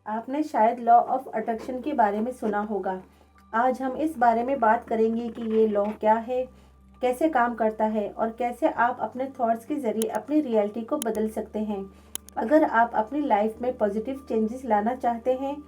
आपने शायद law of attraction के बारे में सुना होगा। आज हम इस बारे में बात करेंगे कि ये लॉ क्या है, कैसे काम करता है और कैसे आप अपने थॉट्स के ज़रिए अपनी रियलिटी को बदल सकते हैं। अगर आप अपनी लाइफ में पॉजिटिव चेंजेस लाना चाहते हैं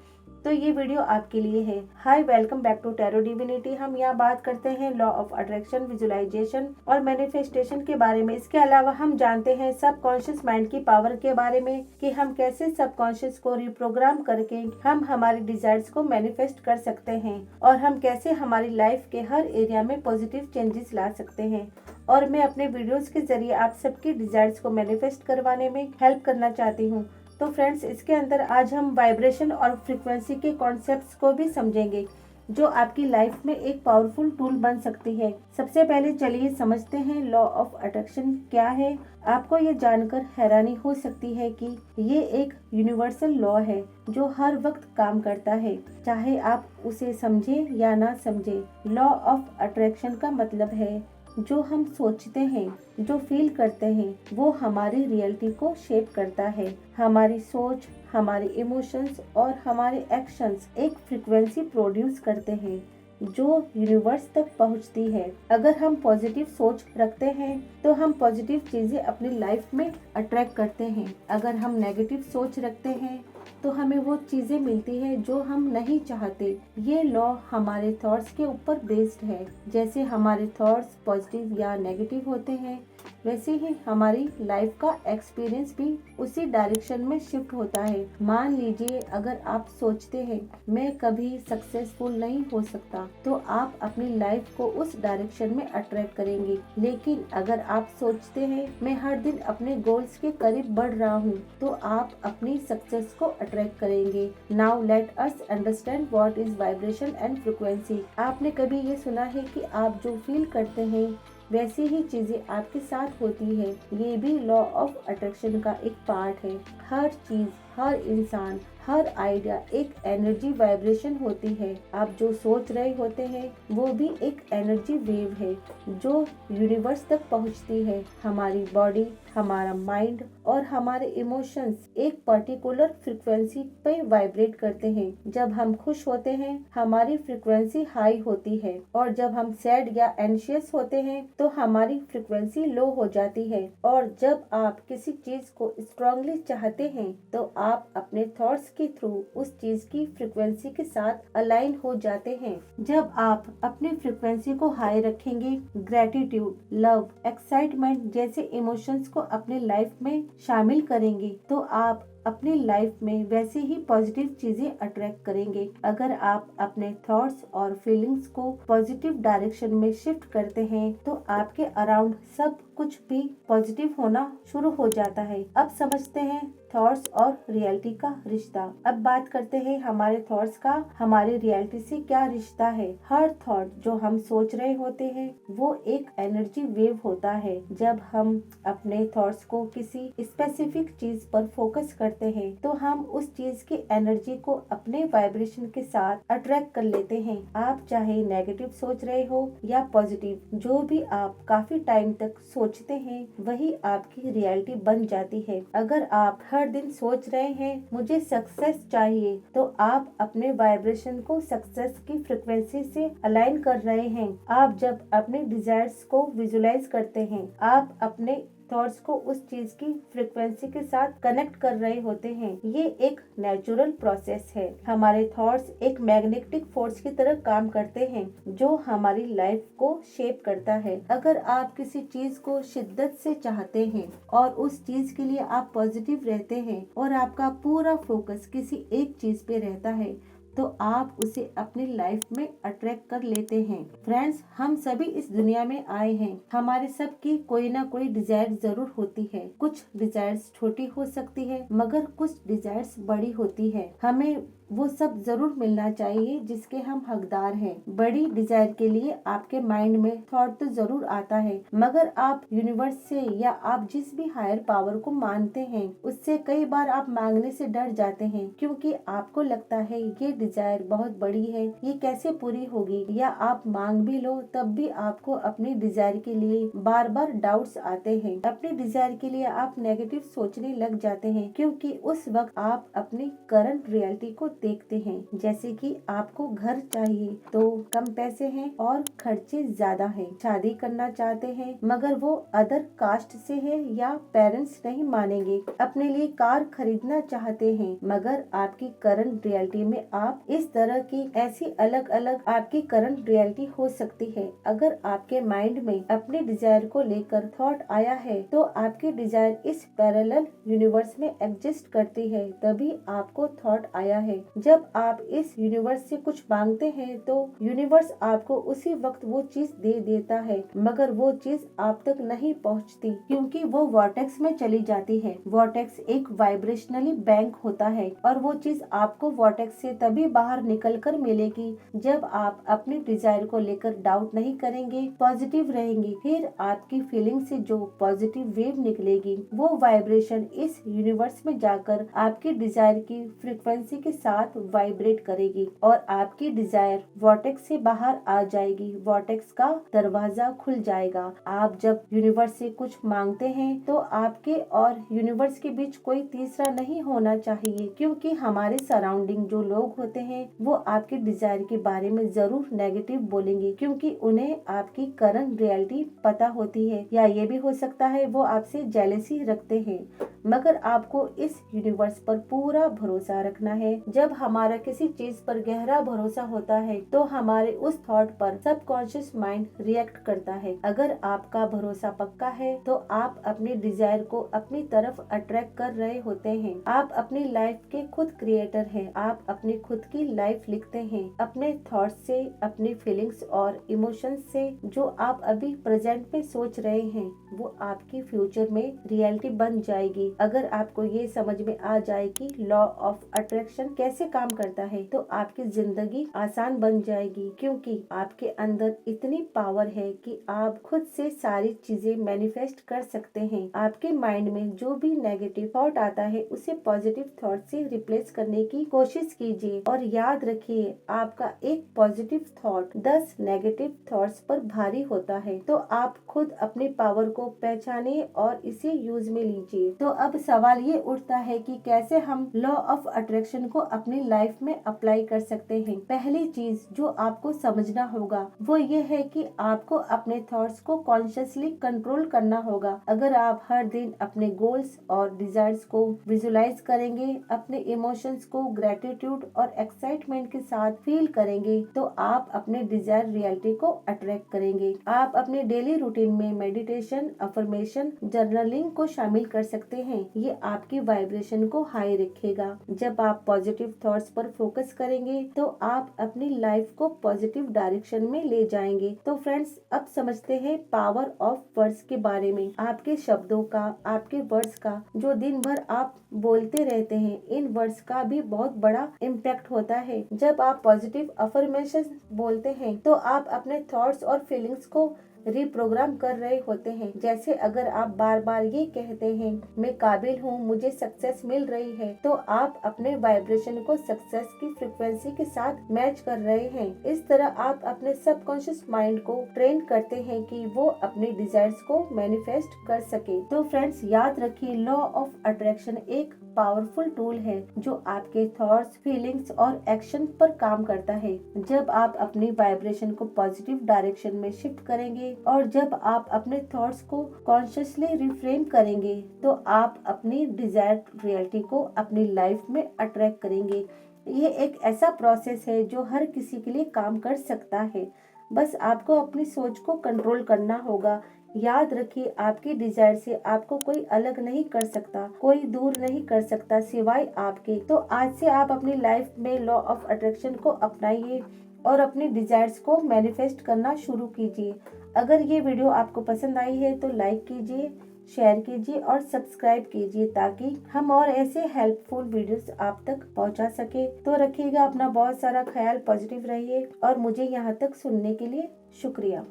तो ये वीडियो आपके लिए है। Hi, welcome back to tarot divinity. हम यहाँ बात करते हैं लॉ ऑफ अट्रैक्शन, विजुअलाइजेशन और मैनिफेस्टेशन के बारे में। इसके अलावा हम जानते हैं सबकॉन्शियस माइंड की पावर के बारे में कि हम कैसे सबकॉन्शियस को रिप्रोग्राम करके हम हमारी डिजायर्स को मैनिफेस्ट कर सकते हैं और हम कैसे हमारी लाइफ के हर एरिया में पॉजिटिव चेंजेस ला सकते हैं। और मैं अपने वीडियोस के जरिए आप सबकी डिजायर्स को मैनिफेस्ट करवाने में हेल्प करना चाहती हूँ। तो फ्रेंड्स, इसके अंदर आज हम वाइब्रेशन और फ्रीक्वेंसी के कॉन्सेप्ट्स को भी समझेंगे जो आपकी लाइफ में एक पावरफुल टूल बन सकती है। सबसे पहले चलिए समझते हैं लॉ ऑफ अट्रैक्शन क्या है। आपको ये जानकर हैरानी हो सकती है कि ये एक यूनिवर्सल लॉ है जो हर वक्त काम करता है, चाहे आप उसे समझें या ना समझें। लॉ ऑफ अट्रैक्शन का मतलब है जो हम सोचते हैं, जो फील करते हैं, वो हमारी रियलिटी को शेप करता है। हमारी सोच, हमारे इमोशंस और हमारे एक्शंस एक फ्रीक्वेंसी प्रोड्यूस करते हैं जो यूनिवर्स तक पहुंचती है। अगर हम पॉजिटिव सोच रखते हैं तो हम पॉजिटिव चीजें अपनी लाइफ में अट्रैक्ट करते हैं। अगर हम नेगेटिव सोच रखते हैं तो हमें वो चीजें मिलती है जो हम नहीं चाहते। ये लॉ हमारे थॉट्स के ऊपर बेस्ड है। जैसे हमारे थॉट्स पॉजिटिव या नेगेटिव होते हैं, वैसे ही हमारी लाइफ का एक्सपीरियंस भी उसी डायरेक्शन में शिफ्ट होता है। मान लीजिए अगर आप सोचते हैं मैं कभी सक्सेसफुल नहीं हो सकता, तो आप अपनी लाइफ को उस डायरेक्शन में अट्रैक्ट करेंगे। लेकिन अगर आप सोचते हैं मैं हर दिन अपने गोल्स के करीब बढ़ रहा हूँ, तो आप अपनी सक्सेस को अट्रैक्ट करेंगे। Now let us understand what is vibration and frequency. आपने कभी ये सुना है कि आप जो फील करते हैं वैसी ही चीजें आपके साथ होती है। ये भी लॉ ऑफ अट्रैक्शन का एक पार्ट है। हर चीज, हर इंसान, हर आइडिया एक एनर्जी वाइब्रेशन होती है। आप जो सोच रहे होते हैं वो भी एक एनर्जी वेव है जो यूनिवर्स तक पहुंचती है। हमारी बॉडी, हमारा माइंड और हमारे इमोशंस एक पर्टिकुलर फ्रीक्वेंसी पे वाइब्रेट करते हैं। जब हम खुश होते हैं हमारी फ्रीक्वेंसी हाई होती है और जब हम सैड या एंशियस होते हैं तो हमारी फ्रीक्वेंसी लो हो जाती है। और जब आप किसी चीज को स्ट्रांगली चाहते हैं तो आप अपने थॉट्स के थ्रू उस चीज की फ्रीक्वेंसी के साथ अलाइन हो जाते हैं। जब आप अपनी फ्रीक्वेंसी को हाई रखेंगे, ग्रेटिट्यूड, लव, एक्साइटमेंट जैसे इमोशंस को अपने लाइफ में शामिल करेंगे, तो आप अपनी लाइफ में वैसे ही पॉजिटिव चीजें अट्रैक्ट करेंगे। अगर आप अपने थॉट्स और फीलिंग्स को पॉजिटिव डायरेक्शन में शिफ्ट करते हैं तो आपके अराउंड सब कुछ भी पॉजिटिव होना शुरू हो जाता है। अब समझते हैं थॉट्स और रियलिटी का रिश्ता। अब बात करते हैं हमारे थॉट्स का हमारी रियलिटी से क्या रिश्ता है। हर थॉट जो हम सोच रहे होते हैं वो एक एनर्जी वेव होता है। जब हम अपने थॉट्स को किसी स्पेसिफिक चीज पर फोकस करते हैं तो हम उस चीज की एनर्जी को अपने वाइब्रेशन के साथ अट्रैक्ट कर लेते हैं। आप चाहे नेगेटिव सोच रहे हो या पॉजिटिव, जो भी आप काफी टाइम तक सोचते हैं वही आपकी रियलिटी बन जाती है। अगर आप हर दिन सोच रहे हैं मुझे सक्सेस चाहिए, तो आप अपने वाइब्रेशन को सक्सेस की फ्रीक्वेंसी से अलाइन कर रहे हैं। आप जब अपने डिजायर्स को विजुलाइज करते हैं, आप अपने थॉट्स को उस चीज की फ्रीक्वेंसी के साथ कनेक्ट कर रहे होते हैं। ये एक नेचुरल प्रोसेस है। हमारे थॉट्स एक मैग्नेटिक फोर्स की तरह काम करते हैं जो हमारी लाइफ को शेप करता है। अगर आप किसी चीज को शिद्दत से चाहते हैं और उस चीज के लिए आप पॉजिटिव रहते हैं और आपका पूरा फोकस किसी एक चीज पे रहता है, तो आप उसे अपनी लाइफ में अट्रैक्ट कर लेते हैं। फ्रेंड्स, हम सभी इस दुनिया में आए हैं। हमारे सबकी कोई ना कोई डिजायर जरूर होती है। कुछ डिजायर्स छोटी हो सकती है मगर कुछ डिजायर्स बड़ी होती है। हमें वो सब जरूर मिलना चाहिए जिसके हम हकदार हैं। बड़ी डिजायर के लिए आपके माइंड में थॉट तो जरूर आता है, मगर आप यूनिवर्स से या आप जिस भी हायर पावर को मानते हैं उससे कई बार आप मांगने से डर जाते हैं, क्योंकि आपको लगता है ये डिजायर बहुत बड़ी है, ये कैसे पूरी होगी। या आप मांग भी लो तब भी आपको अपनी डिजायर के लिए बार बार डाउट्स आते हैं। अपनी डिजायर के लिए आप नेगेटिव सोचने लग जाते हैं, क्योंकि उस वक्त आप अपनी करंट रियलिटी को देखते हैं, जैसे कि आपको घर चाहिए तो कम पैसे हैं और खर्चे ज्यादा हैं। शादी करना चाहते हैं मगर वो अदर कास्ट से है या पेरेंट्स नहीं मानेंगे। अपने लिए कार खरीदना चाहते हैं मगर आपकी करंट रियलिटी में आप इस तरह की ऐसी अलग अलग आपकी करंट रियलिटी हो सकती है। अगर आपके माइंड में अपने डिजायर को लेकर थॉट आया है तो आपकी डिजायर इस पैरेलल यूनिवर्स में एग्जिस्ट करती है, तभी आपको थॉट आया है। जब आप इस यूनिवर्स से कुछ मांगते हैं तो यूनिवर्स आपको उसी वक्त वो चीज दे देता है, मगर वो चीज आप तक नहीं पहुंचती, क्योंकि वो वॉर्टेक्स में चली जाती है। वॉर्टेक्स एक वाइब्रेशनली बैंक होता है और वो चीज आपको वॉर्टेक्स से तभी बाहर निकल कर मिलेगी जब आप अपने डिजायर को लेकर डाउट नहीं करेंगे, पॉजिटिव रहेंगे। फिर आपकी फीलिंग से जो पॉजिटिव वेव निकलेगी वो वाइब्रेशन इस यूनिवर्स में जाकर आपकी डिजायर की फ्रीक्वेंसी के साथ वाइब्रेट करेगी और आपकी डिजायर वॉर्टेक्स से बाहर आ जाएगी। वॉर्टेक्स का दरवाजा खुल जाएगा। आप जब यूनिवर्स से कुछ मांगते हैं तो आपके और यूनिवर्स के बीच कोई तीसरा नहीं होना चाहिए, क्योंकि हमारे सराउंडिंग जो लोग होते हैं वो आपके डिजायर के बारे में जरूर नेगेटिव बोलेंगे, क्योंकि उन्हें आपकी करंट रियलिटी पता होती है, या ये भी हो सकता है वो आपसे जेलसी रखते हैं। मगर आपको इस यूनिवर्स पर पूरा भरोसा रखना है। जब हमारा किसी चीज पर गहरा भरोसा होता है तो हमारे उस थॉट पर सबकॉन्शियस माइंड रिएक्ट करता है। अगर आपका भरोसा पक्का है तो आप अपने डिजायर को अपनी तरफ अट्रैक्ट कर रहे होते हैं। आप अपनी लाइफ के खुद क्रिएटर हैं। आप अपनी खुद की लाइफ लिखते हैं अपने थॉट्स से, अपनी फीलिंग्स और इमोशंस से। जो आप अभी प्रेजेंट में सोच रहे हैं वो आपकी फ्यूचर में रियलिटी बन जाएगी। अगर आपको ये समझ में आ जाए कि लॉ ऑफ अट्रैक्शन कैसे काम करता है तो आपकी जिंदगी आसान बन जाएगी, क्योंकि आपके अंदर इतनी पावर है कि आप खुद से सारी चीजें मैनिफेस्ट कर सकते हैं। आपके माइंड में जो भी नेगेटिव थॉट आता है उसे पॉजिटिव थॉट से रिप्लेस करने की कोशिश कीजिए और याद रखिए आपका एक पॉजिटिव थॉट 10 नेगेटिव थॉट्स पर भारी होता है। तो आप खुद अपनी पावर को पहचानिए और इसे यूज में लीजिए। तो अब सवाल ये उठता है कि कैसे हम लॉ ऑफ अट्रैक्शन को अपनी लाइफ में अप्लाई कर सकते हैं। पहली चीज जो आपको समझना होगा वो ये है कि आपको अपने थॉट्स को कॉन्शियसली कंट्रोल करना होगा। अगर आप हर दिन अपने गोल्स और डिजायर्स को विजुलाइज करेंगे, अपने इमोशंस को ग्रेटिट्यूड और एक्साइटमेंट के साथ फील करेंगे तो आप अपने डिजायर रियलिटी को अट्रैक्ट करेंगे। आप अपने डेली रूटीन में मेडिटेशन, अफर्मेशन, जर्नलिंग को शामिल कर सकते हैं। ये आपकी वाइब्रेशन को हाई रखेगा। जब आप पॉजिटिव थॉट्स पर फोकस करेंगे तो आप अपनी लाइफ को पॉजिटिव डायरेक्शन में ले जाएंगे। तो फ्रेंड्स, अब समझते हैं पावर ऑफ वर्ड्स के बारे में। आपके शब्दों का, आपके वर्ड्स का, जो दिन भर आप बोलते रहते हैं, इन वर्ड्स का भी बहुत बड़ा इम्पैक्ट होता है। जब आप पॉजिटिव अफर्मेशन बोलते हैं तो आप अपने थॉट्स और फीलिंग्स को रिप्रोग्राम कर रहे होते हैं। जैसे अगर आप बार बार ये कहते हैं मैं काबिल हूँ, मुझे सक्सेस मिल रही है, तो आप अपने वाइब्रेशन को सक्सेस की फ्रीक्वेंसी के साथ मैच कर रहे हैं। इस तरह आप अपने सबकॉन्शियस माइंड को ट्रेन करते हैं कि वो अपने डिजायर्स को मैनिफेस्ट कर सके। तो फ्रेंड्स, याद रखिए लॉ ऑफ अट्रैक्शन एक पावरफुल टूल है जो आपके थॉट्स, फीलिंग्स और एक्शन पर काम करता है। जब आप अपनी वाइब्रेशन को पॉजिटिव डायरेक्शन में शिफ्ट करेंगे और जब आप अपने थॉट्स को कॉन्शियसली रिफ्रेम करेंगे तो आप अपनी डिजायर्ड रियलिटी को अपनी लाइफ में अट्रैक्ट करेंगे। ये एक ऐसा प्रोसेस है जो हर किसी के लिए काम कर सकता है। बस आपको अपनी सोच को कंट्रोल करना होगा। याद रखिए आपकी डिजायर से आपको कोई अलग नहीं कर सकता, कोई दूर नहीं कर सकता सिवाय आपके। तो आज से आप अपनी लाइफ में लॉ ऑफ अट्रैक्शन को अपनाइए और अपने डिजायर्स को मैनिफेस्ट करना शुरू कीजिए। अगर ये वीडियो आपको पसंद आई है तो लाइक कीजिए, शेयर कीजिए और सब्सक्राइब कीजिए ताकि हम और ऐसे हेल्पफुल वीडियोस आप तक पहुंचा सके। तो रखिएगा अपना बहुत सारा ख्याल, पॉजिटिव रहिए और मुझे यहाँ तक सुनने के लिए शुक्रिया।